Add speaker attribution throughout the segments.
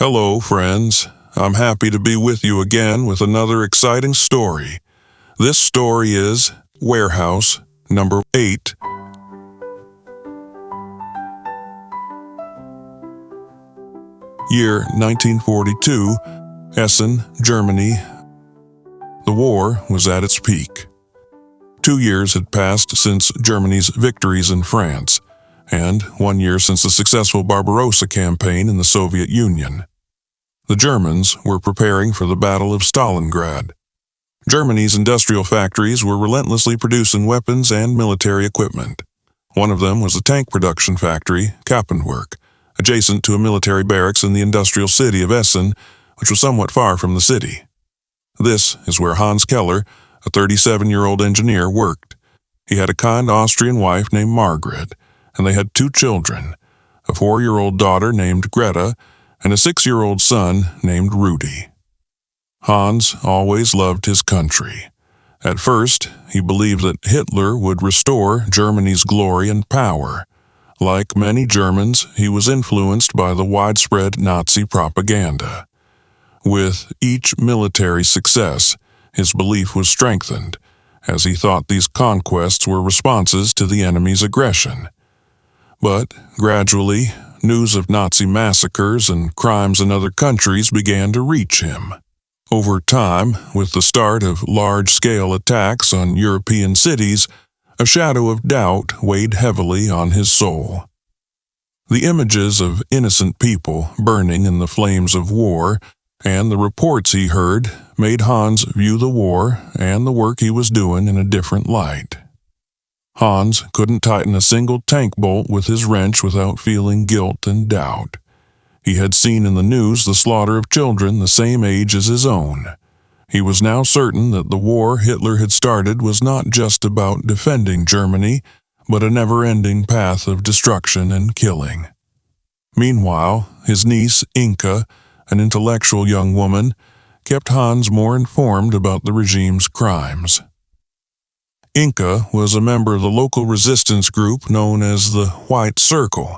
Speaker 1: Hello, friends. I'm happy to be with you again with another exciting story. This story is Warehouse number 8. Year 1942, Essen, Germany. The war was at its peak. 2 years had passed since Germany's victories in France, and 1 year since the successful Barbarossa campaign in the Soviet Union. The Germans were preparing for the Battle of Stalingrad. Germany's industrial factories were relentlessly producing weapons and military equipment. One of them was a tank production factory, Kappenwerk, adjacent to a military barracks in the industrial city of Essen, which was somewhat far from the city. This is where Hans Keller, a 37-year-old engineer, worked. He had a kind Austrian wife named Margaret, and they had 2 children, a 4-year-old daughter named Greta, and a 6-year-old son named Rudy. Hans always loved his country. At first, he believed that Hitler would restore Germany's glory and power. Like many Germans, he was influenced by the widespread Nazi propaganda. With each military success, his belief was strengthened, as he thought these conquests were responses to the enemy's aggression. But gradually, news of Nazi massacres and crimes in other countries began to reach him. Over time, with the start of large-scale attacks on European cities, a shadow of doubt weighed heavily on his soul. The images of innocent people burning in the flames of war and the reports he heard made Hans view the war and the work he was doing in a different light. Hans couldn't tighten a single tank bolt with his wrench without feeling guilt and doubt. He had seen in the news the slaughter of children the same age as his own. He was now certain that the war Hitler had started was not just about defending Germany, but a never-ending path of destruction and killing. Meanwhile, his niece, Inka, an intellectual young woman, kept Hans more informed about the regime's crimes. Inka was a member of the local resistance group known as the White Circle,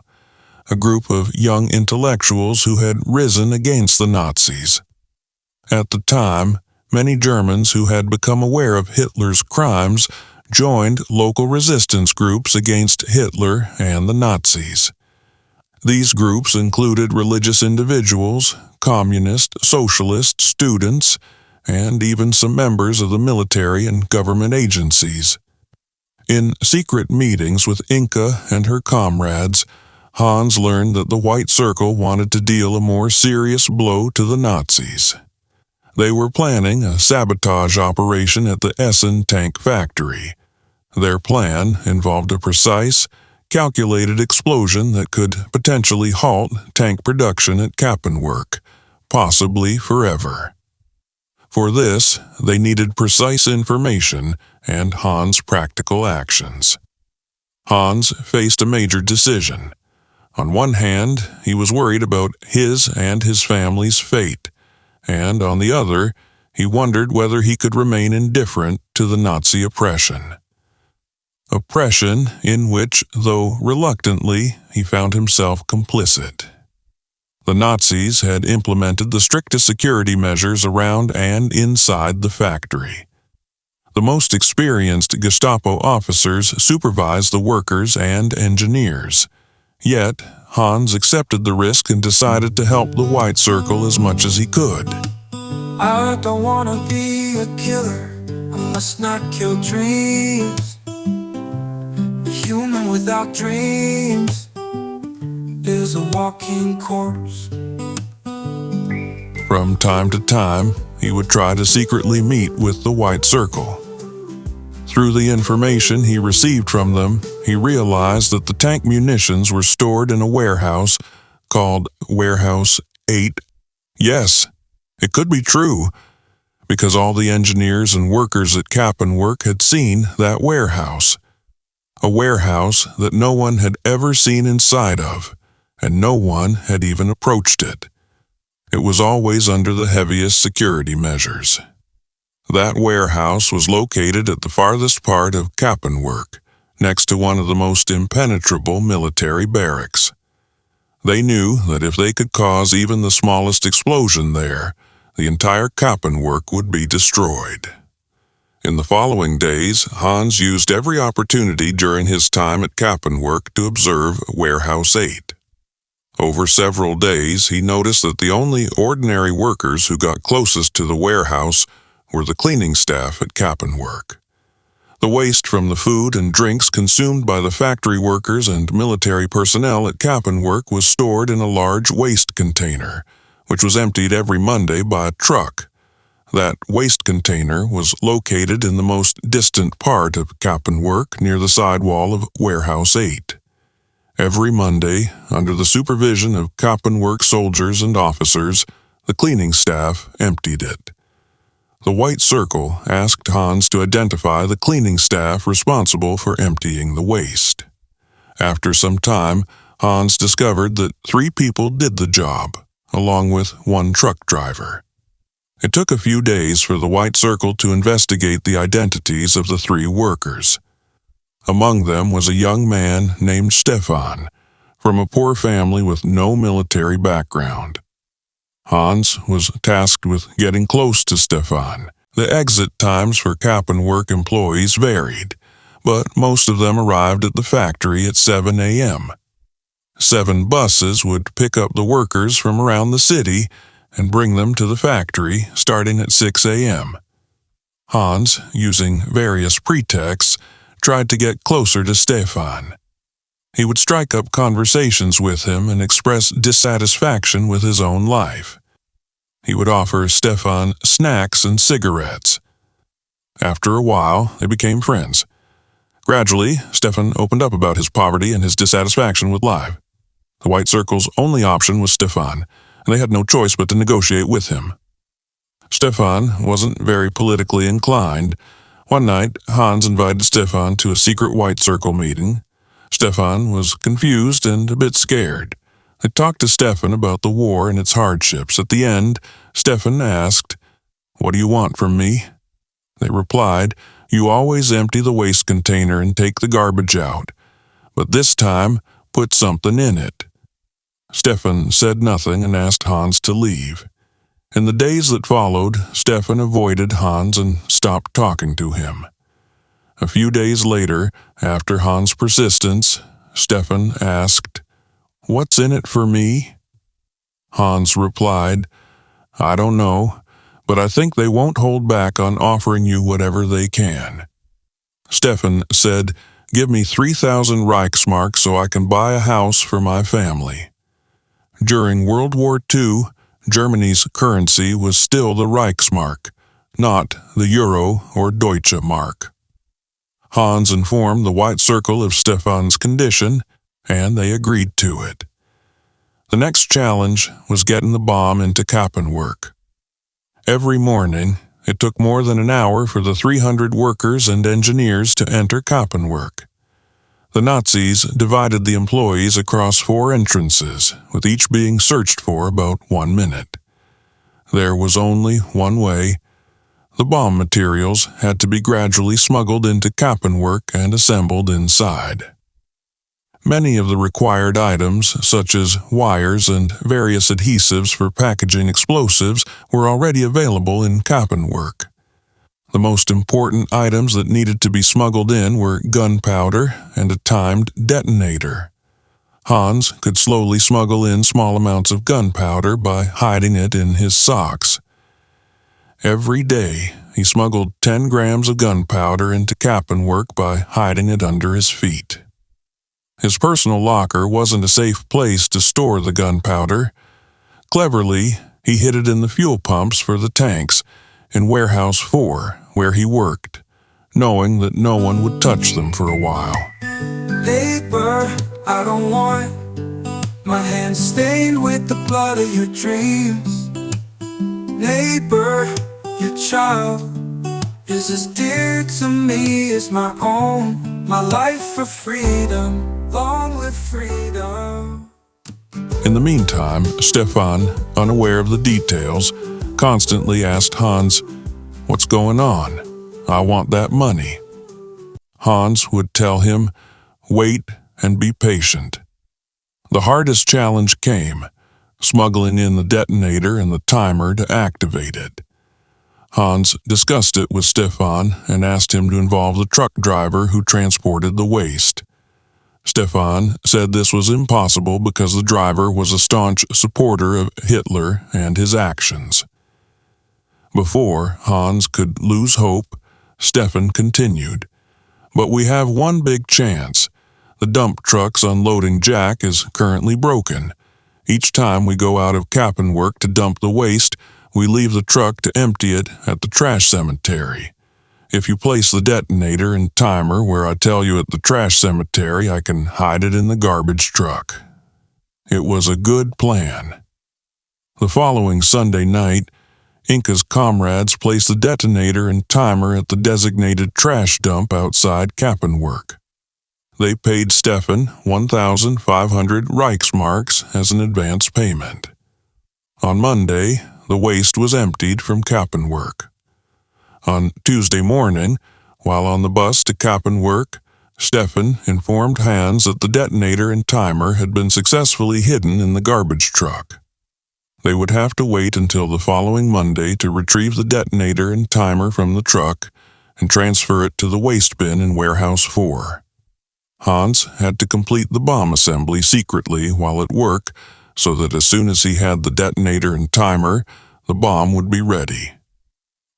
Speaker 1: a group of young intellectuals who had risen against the Nazis. At the time, many Germans who had become aware of Hitler's crimes joined local resistance groups against Hitler and the Nazis. These groups included religious individuals, communist, socialist, students, and even some members of the military and government agencies. In secret meetings with Inka and her comrades, Hans learned that the White Circle wanted to deal a more serious blow to the Nazis. They were planning a sabotage operation at the Essen tank factory. Their plan involved a precise, calculated explosion that could potentially halt tank production at Kappenwerk, possibly forever. For this, they needed precise information and Hans' practical actions. Hans faced a major decision. On one hand, he was worried about his and his family's fate, and on the other, he wondered whether he could remain indifferent to the Nazi oppression. Oppression in which, though reluctantly, he found himself complicit. The Nazis had implemented the strictest security measures around and inside the factory. The most experienced Gestapo officers supervised the workers and engineers. Yet, Hans accepted the risk and decided to help the White Circle as much as he could.
Speaker 2: I don't want to be a killer. I must not kill dreams. A human without dreams is a walking corpse.
Speaker 1: From time to time, he would try to secretly meet with the White Circle. Through the information he received from them, he realized that the tank munitions were stored in a warehouse called Warehouse 8. Yes, it could be true, because all the engineers and workers at Kappenwerk had seen that warehouse. A warehouse that no one had ever seen inside of, and no one had even approached it. It was always under the heaviest security measures. That warehouse was located at the farthest part of Kappenwerk, next to one of the most impenetrable military barracks. They knew that if they could cause even the smallest explosion there, the entire Kappenwerk would be destroyed. In the following days, Hans used every opportunity during his time at Kappenwerk to observe Warehouse 8. Over several days, he noticed that the only ordinary workers who got closest to the warehouse were the cleaning staff at Kappenwerk. The waste from the food and drinks consumed by the factory workers and military personnel at Kappenwerk was stored in a large waste container, which was emptied every Monday by a truck. That waste container was located in the most distant part of Kappenwerk near the sidewall of Warehouse 8. Every Monday, under the supervision of Kappenwerk soldiers and officers, the cleaning staff emptied it. The white circle asked Hans to identify the cleaning staff responsible for emptying the waste. After some time, Hans discovered that 3 people did the job, along with 1 truck driver. It took a few days for the white circle to investigate the identities of the 3 workers. Among them was a young man named Stefan, from a poor family with no military background. Hans was tasked with getting close to Stefan. The exit times for Kappenwerk employees varied, but most of them arrived at the factory at 7 a.m. 7 buses would pick up the workers from around the city and bring them to the factory starting at 6 a.m. Hans, using various pretexts, tried to get closer to Stefan. He would strike up conversations with him and express dissatisfaction with his own life. He would offer Stefan snacks and cigarettes. After a while, they became friends. Gradually, Stefan opened up about his poverty and his dissatisfaction with life. The white circle's only option was Stefan, and they had no choice but to negotiate with him. Stefan wasn't very politically inclined. One night, Hans invited Stefan to a secret white circle meeting. Stefan was confused and a bit scared. They talked to Stefan about the war and its hardships. At the end, Stefan asked, "What do you want from me?" They replied, "You always empty the waste container and take the garbage out, but this time, put something in it." Stefan said nothing and asked Hans to leave. In the days that followed, Stefan avoided Hans and stopped talking to him. A few days later, after Hans' persistence, Stefan asked, "What's in it for me?" Hans replied, "I don't know, but I think they won't hold back on offering you whatever they can." Stefan said, "Give me 3,000 Reichsmark so I can buy a house for my family." During World War II, Germany's currency was still the Reichsmark, not the Euro or Deutsche Mark. Hans informed the white circle of Stefan's condition, and they agreed to it. The next challenge was getting the bomb into Kappenwerk. Every morning, it took more than an hour for the 300 workers and engineers to enter Kappenwerk. The Nazis divided the employees across 4 entrances, with each being searched for about 1 minute. There was only one way. The bomb materials had to be gradually smuggled into Kappenwerk and assembled inside. Many of the required items, such as wires and various adhesives for packaging explosives, were already available in Kappenwerk. The most important items that needed to be smuggled in were gunpowder and a timed detonator. Hans could slowly smuggle in small amounts of gunpowder by hiding it in his socks. Every day, he smuggled 10 grams of gunpowder into Kappenwerk by hiding it under his feet. His personal locker wasn't a safe place to store the gunpowder. Cleverly, he hid it in the fuel pumps for the tanks in Warehouse 4, where he worked, knowing that no one would touch them for a while.
Speaker 2: Labor, I don't want my hands stained with the blood of your dreams. Neighbor, your child is as dear to me as my own. My life for freedom, long live freedom.
Speaker 1: In the meantime, Stefan, unaware of the details, constantly asked Hans, "What's going on? I want that money." Hans would tell him, "Wait and be patient." The hardest challenge came, smuggling in the detonator and the timer to activate it. Hans discussed it with Stefan and asked him to involve the truck driver who transported the waste. Stefan said this was impossible because the driver was a staunch supporter of Hitler and his actions. Before Hans could lose hope, Stefan continued, "But we have one big chance. The dump truck's unloading jack is currently broken. Each time we go out of Kappenwerk to dump the waste, we leave the truck to empty it at the trash cemetery. If you place the detonator and timer where I tell you at the trash cemetery, I can hide it in the garbage truck." It was a good plan. The following Sunday night, Inca's comrades placed the detonator and timer at the designated trash dump outside Kappenwerk. They paid Stefan 1,500 Reichsmarks as an advance payment. On Monday, the waste was emptied from Kappenwerk. On Tuesday morning, while on the bus to Kappenwerk, Stefan informed Hans that the detonator and timer had been successfully hidden in the garbage truck. They would have to wait until the following Monday to retrieve the detonator and timer from the truck and transfer it to the waste bin in Warehouse 4. Hans had to complete the bomb assembly secretly while at work so that as soon as he had the detonator and timer, the bomb would be ready.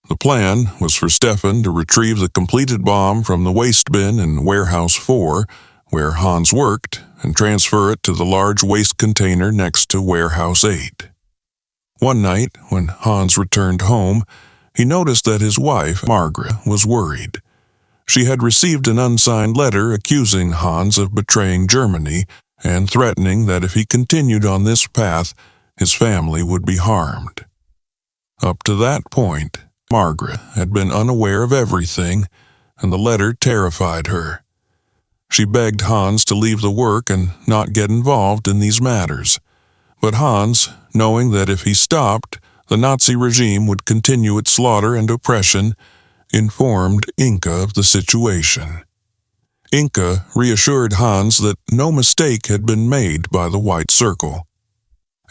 Speaker 1: The plan was for Stefan to retrieve the completed bomb from the waste bin in Warehouse 4, where Hans worked, and transfer it to the large waste container next to Warehouse 8. One night, when Hans returned home, he noticed that his wife, Margaret, was worried. She had received an unsigned letter accusing Hans of betraying Germany and threatening that if he continued on this path, his family would be harmed. Up to that point, Margaret had been unaware of everything, and the letter terrified her. She begged Hans to leave the work and not get involved in these matters. But Hans, knowing that if he stopped, the Nazi regime would continue its slaughter and oppression, informed Inca of the situation. Inca reassured Hans that no mistake had been made by the White Circle.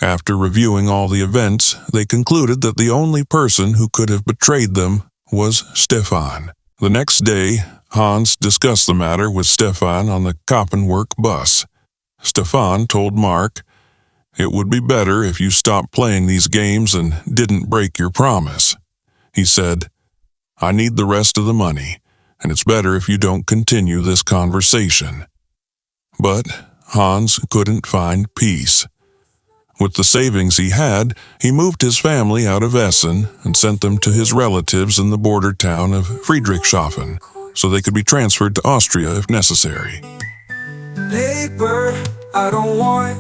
Speaker 1: After reviewing all the events, they concluded that the only person who could have betrayed them was Stefan. The next day, Hans discussed the matter with Stefan on the Kappenwerk bus. Stefan told Mark, "It would be better if you stopped playing these games and didn't break your promise." He said, "I need the rest of the money, and it's better if you don't continue this conversation." But Hans couldn't find peace. With the savings he had, he moved his family out of Essen and sent them to his relatives in the border town of Friedrichshafen, so they could be transferred to Austria if necessary.
Speaker 2: Paper, I don't want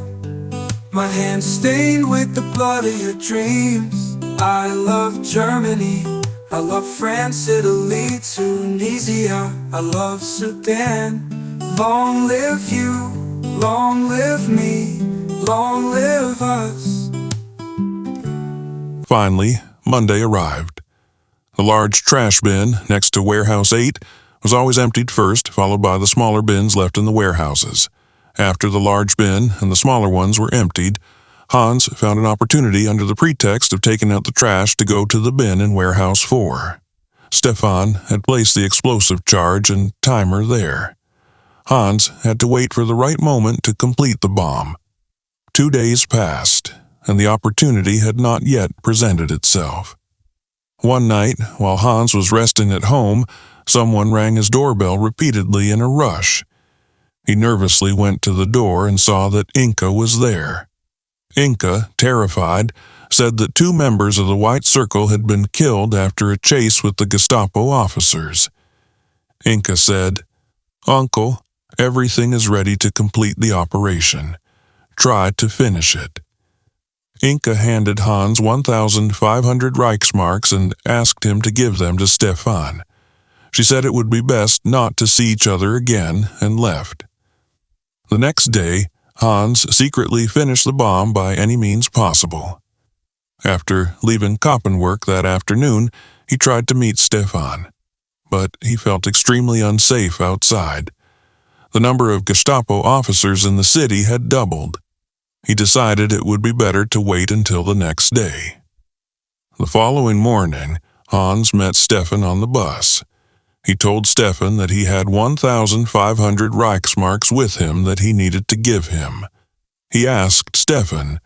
Speaker 2: my hands stained with the blood of your dreams. I love Germany, I love France, Italy, Tunisia, I love Sudan. Long live you, long live me, long live us.
Speaker 1: Finally, Monday arrived. The large trash bin next to Warehouse 8 was always emptied first, followed by the smaller bins left in the warehouses. After the large bin and the smaller ones were emptied, Hans found an opportunity under the pretext of taking out the trash to go to the bin in Warehouse 4. Stefan had placed the explosive charge and timer there. Hans had to wait for the right moment to complete the bomb. 2 days passed, and the opportunity had not yet presented itself. One night, while Hans was resting at home, someone rang his doorbell repeatedly in a rush. He nervously went to the door and saw that Inca was there. Inca, terrified, said that 2 members of the White Circle had been killed after a chase with the Gestapo officers. Inca said, "Uncle, everything is ready to complete the operation. Try to finish it." Inca handed Hans 1,500 Reichsmarks and asked him to give them to Stefan. She said it would be best not to see each other again and left. The next day, Hans secretly finished the bomb by any means possible. After leaving Kappenwerk that afternoon, he tried to meet Stefan, but he felt extremely unsafe outside. The number of Gestapo officers in the city had doubled. He decided it would be better to wait until the next day. The following morning, Hans met Stefan on the bus. He told Stefan that he had 1,500 Reichsmarks with him that he needed to give him. He asked Stefan,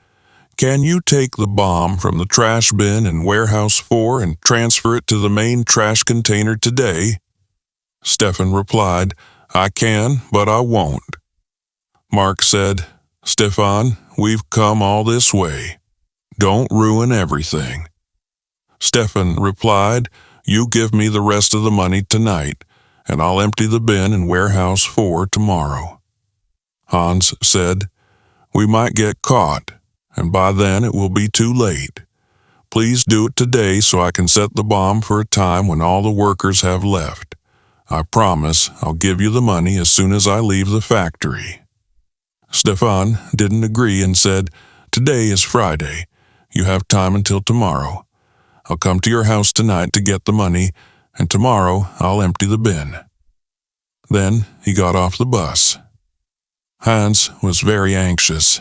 Speaker 1: "Can you take the bomb from the trash bin in Warehouse 4 and transfer it to the main trash container today?" Stefan replied, "I can, but I won't." Mark said, "Stefan, we've come all this way. Don't ruin everything." Stefan replied, "You give me the rest of the money tonight, and I'll empty the bin in Warehouse 4 tomorrow." Hans said, "We might get caught, and by then it will be too late. Please do it today so I can set the bomb for a time when all the workers have left. I promise I'll give you the money as soon as I leave the factory." Stefan didn't agree and said, "Today is Friday. You have time until tomorrow. I'll come to your house tonight to get the money, and tomorrow I'll empty the bin." Then he got off the bus. Hans was very anxious.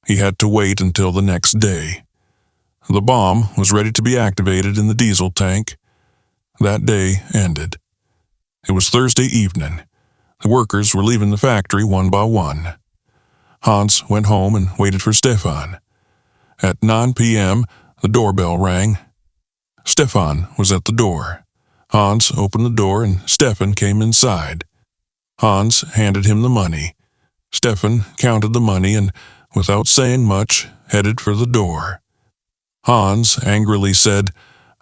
Speaker 1: He had to wait until the next day. The bomb was ready to be activated in the diesel tank. That day ended. It was Thursday evening. The workers were leaving the factory one by one. Hans went home and waited for Stefan. At 9 p.m., the doorbell rang. Stefan was at the door. Hans opened the door and Stefan came inside. Hans handed him the money. Stefan counted the money and, without saying much, headed for the door. Hans angrily said,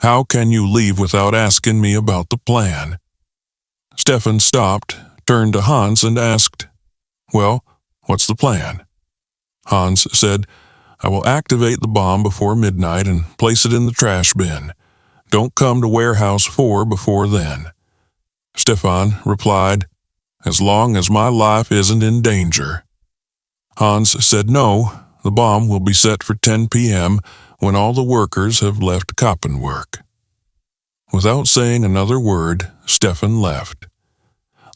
Speaker 1: "How can you leave without asking me about the plan?" Stefan stopped, turned to Hans and asked, "Well, what's the plan?" Hans said, "I will activate the bomb before midnight and place it in the trash bin. Don't come to Warehouse 4 before then." Stefan replied, "As long as my life isn't in danger." Hans said, "No, the bomb will be set for 10 p.m. when all the workers have left Koppenwerk." Without saying another word, Stefan left.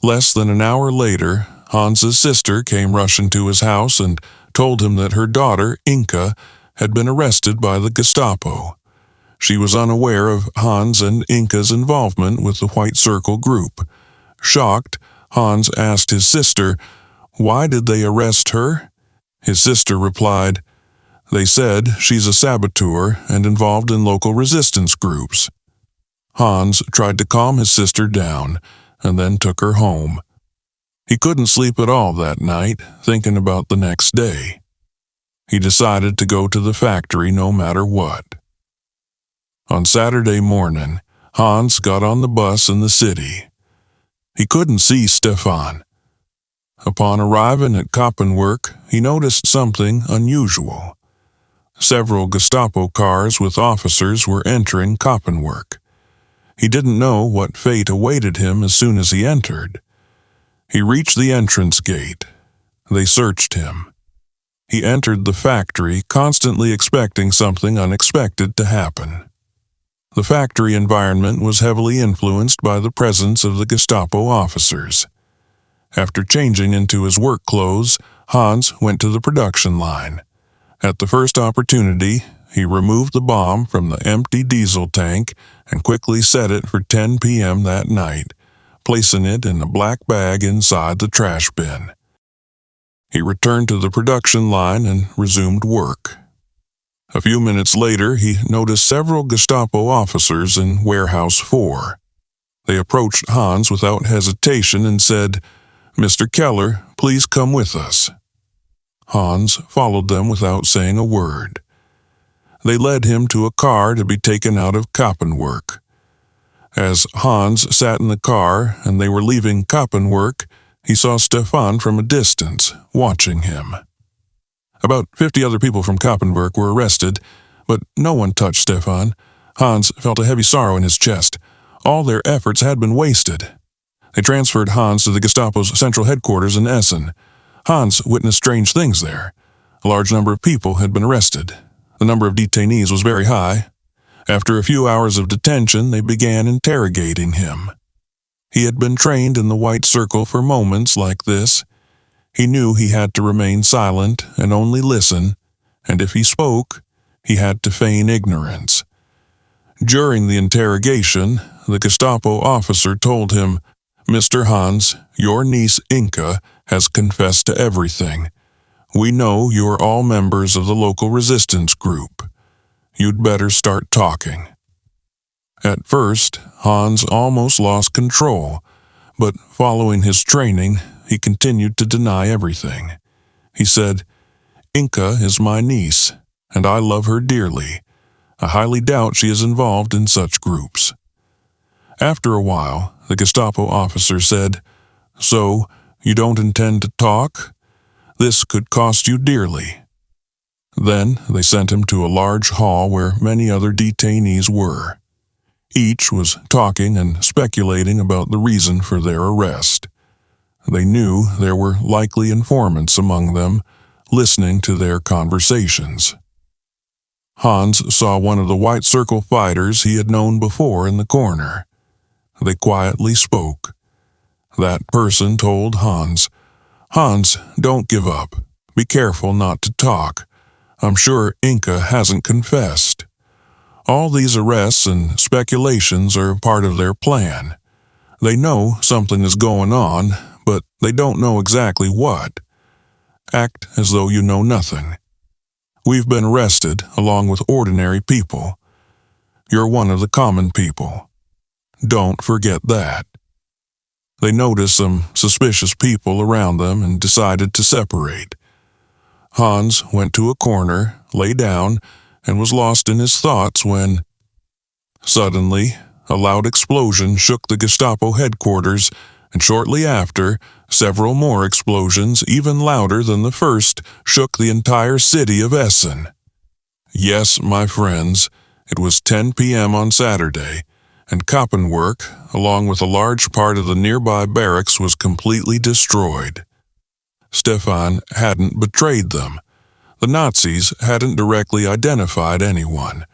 Speaker 1: Less than an hour later, Hans's sister came rushing to his house and told him that her daughter, Inka, had been arrested by the Gestapo. She was unaware of Hans and Inka's involvement with the White Circle group. Shocked, Hans asked his sister, "Why did they arrest her?" His sister replied, "They said she's a saboteur and involved in local resistance groups." Hans tried to calm his sister down and then took her home. He couldn't sleep at all that night, thinking about the next day. He decided to go to the factory no matter what. On Saturday morning, Hans got on the bus in the city. He couldn't see Stefan. Upon arriving at Koppenwerk, he noticed something unusual. Several Gestapo cars with officers were entering Koppenwerk. He didn't know what fate awaited him as soon as he entered. He reached the entrance gate. They searched him. He entered the factory, constantly expecting something unexpected to happen. The factory environment was heavily influenced by the presence of the Gestapo officers. After changing into his work clothes, Hans went to the production line. At the first opportunity, he removed the bomb from the empty diesel tank and quickly set it for 10 p.m. that night, placing it in a black bag inside the trash bin. He returned to the production line and resumed work. A few minutes later, he noticed several Gestapo officers in Warehouse 4. They approached Hans without hesitation and said, "Mr. Keller, please come with us." Hans followed them without saying a word. They led him to a car to be taken out of Koppenwerk. As Hans sat in the car and they were leaving Koppenwerk, he saw Stefan from a distance, watching him. About 50 other people from Koppenwerk were arrested, but no one touched Stefan. Hans felt a heavy sorrow in his chest. All their efforts had been wasted. They transferred Hans to the Gestapo's central headquarters in Essen. Hans witnessed strange things there. A large number of people had been arrested. The number of detainees was very high. After a few hours of detention, they began interrogating him. He had been trained in the White Circle for moments like this. He knew he had to remain silent and only listen and if he spoke, he had to feign ignorance. During the interrogation, the Gestapo officer told him, "Mr. Hans, your niece Inka has confessed to everything. We know you are all members of the local resistance group. You'd better start talking." At first, Hans almost lost control, but following his training, he continued to deny everything. He said, "Inka is my niece, and I love her dearly. I highly doubt she is involved in such groups." After a while, the Gestapo officer said, "So, you don't intend to talk? This could cost you dearly." Then they sent him to a large hall where many other detainees were. Each was talking and speculating about the reason for their arrest. They knew there were likely informants among them, listening to their conversations. Hans saw one of the White Circle fighters he had known before in the corner. They quietly spoke. That person told Hans, "Hans, don't give up. Be careful not to talk. I'm sure Inka hasn't confessed. All these arrests and speculations are part of their plan. They know something is going on, but they don't know exactly what. Act as though you know nothing. We've been arrested along with ordinary people. You're one of the common people. Don't forget that." They noticed some suspicious people around them and decided to separate. Hans went to a corner, lay down, and was lost in his thoughts when, suddenly, a loud explosion shook the Gestapo headquarters, and shortly after, several more explosions, even louder than the first, shook the entire city of Essen. Yes, my friends, it was 10 p.m. on Saturday, and Koppenwerk, along with a large part of the nearby barracks, was completely destroyed. Stefan hadn't betrayed them. The Nazis hadn't directly identified anyone,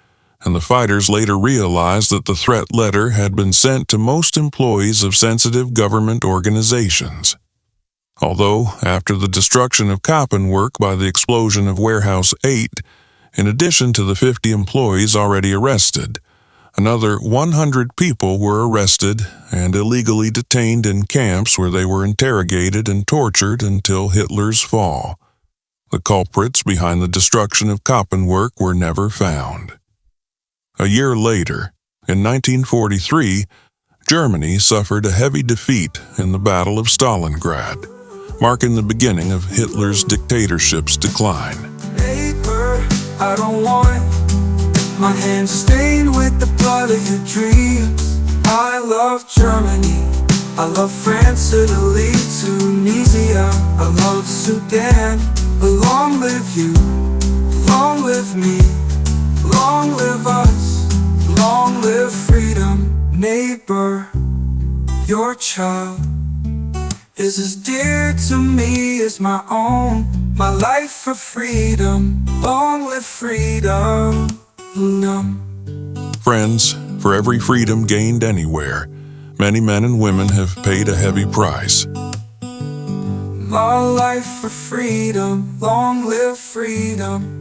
Speaker 1: and the fighters later realized that the threat letter had been sent to most employees of sensitive government organizations. Although, after the destruction of Koppenwerk by the explosion of Warehouse 8, in addition to the 50 employees already arrested, another 100 people were arrested and illegally detained in camps where they were interrogated and tortured until Hitler's fall. The culprits behind the destruction of Koppenwerk were never found. A year later, in 1943, Germany suffered a heavy defeat in the Battle of Stalingrad, marking the beginning of Hitler's dictatorship's decline.
Speaker 2: Paper, I don't want my hands stained with the blood of your dreams. I love Germany, I love France, Italy, Tunisia, I love Sudan. Long live you, long live me, long live us, long live freedom. Neighbor, your child is as dear to me as my own. My life for freedom, long live freedom.
Speaker 1: Friends, for every freedom gained anywhere, many men and women have paid a heavy price.
Speaker 2: My life for freedom, long live freedom.